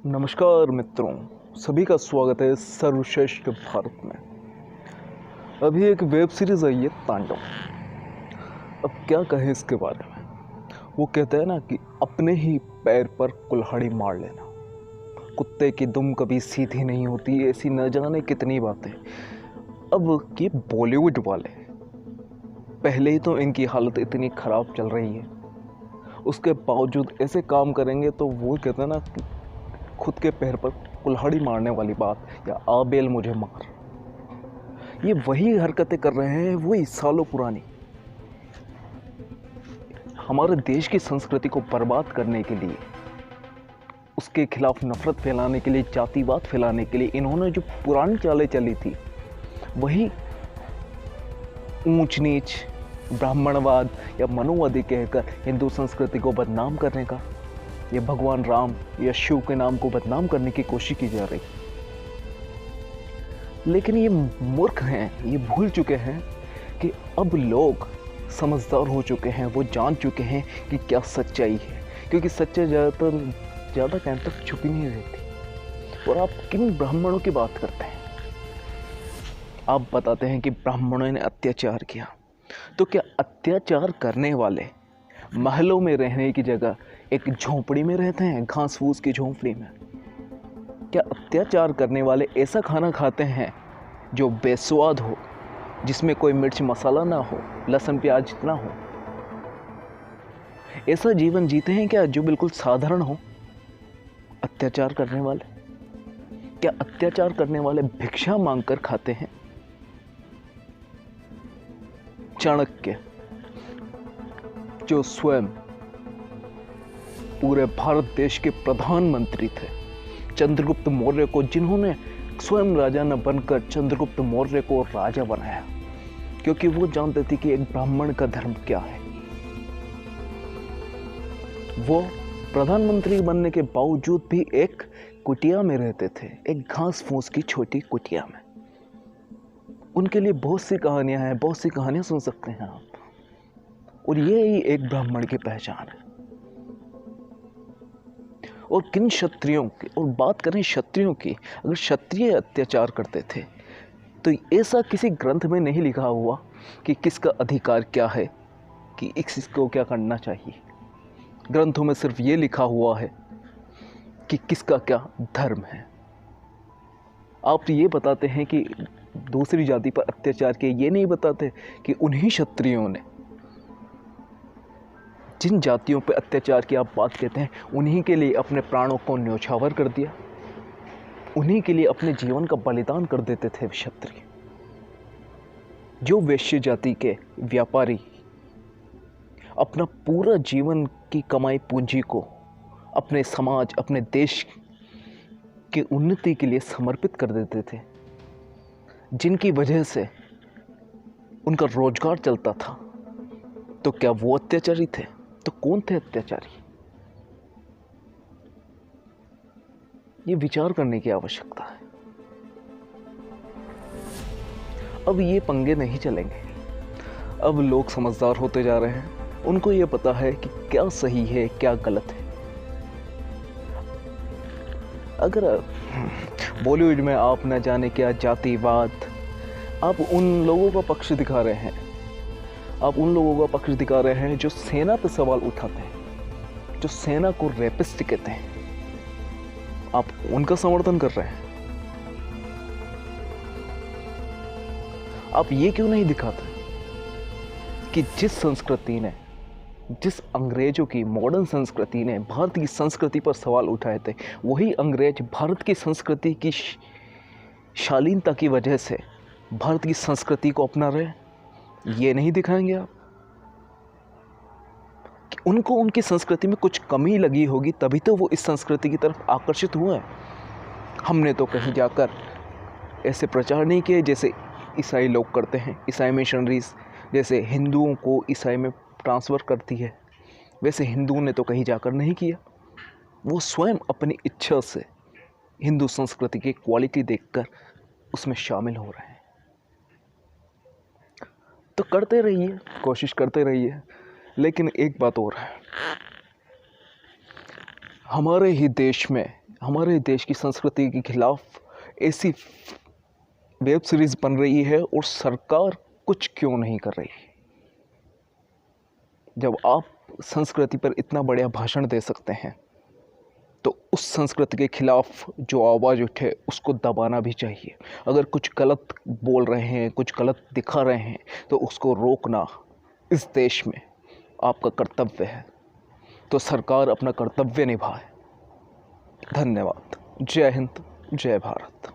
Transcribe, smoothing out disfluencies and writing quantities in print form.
नमस्कार मित्रों, सभी का स्वागत है सर्वश्रेष्ठ भारत में। अभी एक वेब सीरीज आई है तांडव। अब क्या कहें इसके बारे में। वो कहते हैं ना कि अपने ही पैर पर कुल्हाड़ी मार लेना, कुत्ते की दुम कभी सीधी नहीं होती, ऐसी न जाने कितनी बातें। अब ये बॉलीवुड वाले, पहले ही तो इनकी हालत इतनी ख़राब चल रही है, उसके बावजूद ऐसे काम करेंगे तो वो कहते हैं ना कि खुद के पैर पर कुल्हाड़ी मारने वाली बात, या आबेल मुझे मार। ये वही हरकतें कर रहे हैं, वही सालों पुरानी, हमारे देश की संस्कृति को बर्बाद करने के लिए, उसके खिलाफ नफरत फैलाने के लिए, जातिवाद फैलाने के लिए इन्होंने जो पुरानी चालें चली थी, वही ऊंच नीच, ब्राह्मणवाद या मनुवादी कहकर हिंदू संस्कृति को बदनाम करने का, ये भगवान राम या शिव के नाम को बदनाम करने की कोशिश की जा रही। लेकिन ये मूर्ख हैं, ये भूल चुके हैं कि अब लोग समझदार हो चुके हैं, वो जान चुके हैं कि क्या सच्चाई है, क्योंकि सच्चाई ज़्यादा टाइम तक छुपी नहीं रहती। और आप किन ब्राह्मणों की बात करते हैं? आप बताते हैं कि ब्राह्मणों ने अत्याचार किया, तो क्या अत्याचार करने वाले महलों में रहने की जगह एक झोंपड़ी में रहते हैं, घास फूस की झोंपड़ी में? क्या अत्याचार करने वाले ऐसा खाना खाते हैं जो बेस्वाद हो, जिसमें कोई मिर्च मसाला ना हो, लहसुन प्याज ना हो? ऐसा जीवन जीते हैं क्या जो बिल्कुल साधारण हो? अत्याचार करने वाले, क्या अत्याचार करने वाले भिक्षा मांगकर खाते हैं? चाणक्य, जो स्वयं पूरे भारत देश के प्रधानमंत्री थे, चंद्रगुप्त मौर्य को, जिन्होंने स्वयं राजा न बनकर चंद्रगुप्त मौर्य को राजा बनाया, क्योंकि वो जानते थे कि एक ब्राह्मण का धर्म क्या है। वो प्रधानमंत्री बनने के बावजूद भी एक कुटिया में रहते थे, एक घास फूस की छोटी कुटिया में। उनके लिए बहुत सी कहानियां हैं, बहुत सी कहानियां सुन सकते हैं आप, और ये ही एक ब्राह्मण की पहचान है। और किन क्षत्रियों की, और बात करें क्षत्रियों की, अगर क्षत्रिय अत्याचार करते थे तो ऐसा किसी ग्रंथ में नहीं लिखा हुआ कि किसका अधिकार क्या है, कि इसको क्या करना चाहिए। ग्रंथों में सिर्फ ये लिखा हुआ है कि किसका क्या धर्म है। आप ये बताते हैं कि दूसरी जाति पर अत्याचार किए, ये नहीं बताते कि उन्हीं क्षत्रियों ने जिन जातियों पर अत्याचार की आप बात कहते हैं, उन्हीं के लिए अपने प्राणों को न्यौछावर कर दिया, उन्हीं के लिए अपने जीवन का बलिदान कर देते थे क्षत्रिय। जो वैश्य जाति के व्यापारी अपना पूरा जीवन की कमाई पूंजी को अपने समाज, अपने देश की उन्नति के लिए समर्पित कर देते थे, जिनकी वजह से उनका रोजगार चलता था, तो क्या वो अत्याचारी थे? तो कौन थे अत्याचारी? ये विचार करने की आवश्यकता है। अब ये पंगे नहीं चलेंगे। अब लोग समझदार होते जा रहे हैं, उनको ये पता है कि क्या सही है, क्या गलत है। अगर बॉलीवुड में आप न जाने क्या जातिवाद, आप उन लोगों का पक्ष दिखा रहे हैं, आप उन लोगों का पक्ष दिखा रहे हैं जो सेना पर सवाल उठाते हैं, जो सेना को रेपिस्ट कहते हैं, आप उनका समर्थन कर रहे हैं। आप ये क्यों नहीं दिखाते कि जिस संस्कृति ने, जिस अंग्रेजों की मॉडर्न संस्कृति ने भारत की संस्कृति पर सवाल उठाए थे, वही अंग्रेज भारत की संस्कृति की शालीनता की वजह से भारत की संस्कृति को अपना रहे? ये नहीं दिखाएंगे आप कि उनको उनकी संस्कृति में कुछ कमी लगी होगी, तभी तो वो इस संस्कृति की तरफ आकर्षित हुए हैं। हमने तो कहीं जाकर ऐसे प्रचार नहीं किए जैसे ईसाई लोग करते हैं। ईसाई मिशनरीज जैसे हिंदुओं को ईसाई में ट्रांसफ़र करती है, वैसे हिंदुओं ने तो कहीं जाकर नहीं किया। वो स्वयं अपनी इच्छा से हिंदू संस्कृति की क्वालिटी देखकर उसमें शामिल हो रहे हैं। तो करते रहिए, कोशिश करते रहिए, लेकिन एक बात और है, हमारे ही देश में हमारे देश की संस्कृति के खिलाफ ऐसी वेब सीरीज़ बन रही है और सरकार कुछ क्यों नहीं कर रही? जब आप संस्कृति पर इतना बढ़िया भाषण दे सकते हैं तो उस संस्कृति के खिलाफ जो आवाज़ उठे उसको दबाना भी चाहिए। अगर कुछ गलत बोल रहे हैं, कुछ गलत दिखा रहे हैं तो उसको रोकना इस देश में आपका कर्तव्य है। तो सरकार अपना कर्तव्य निभाए। धन्यवाद। जय हिंद, जय भारत।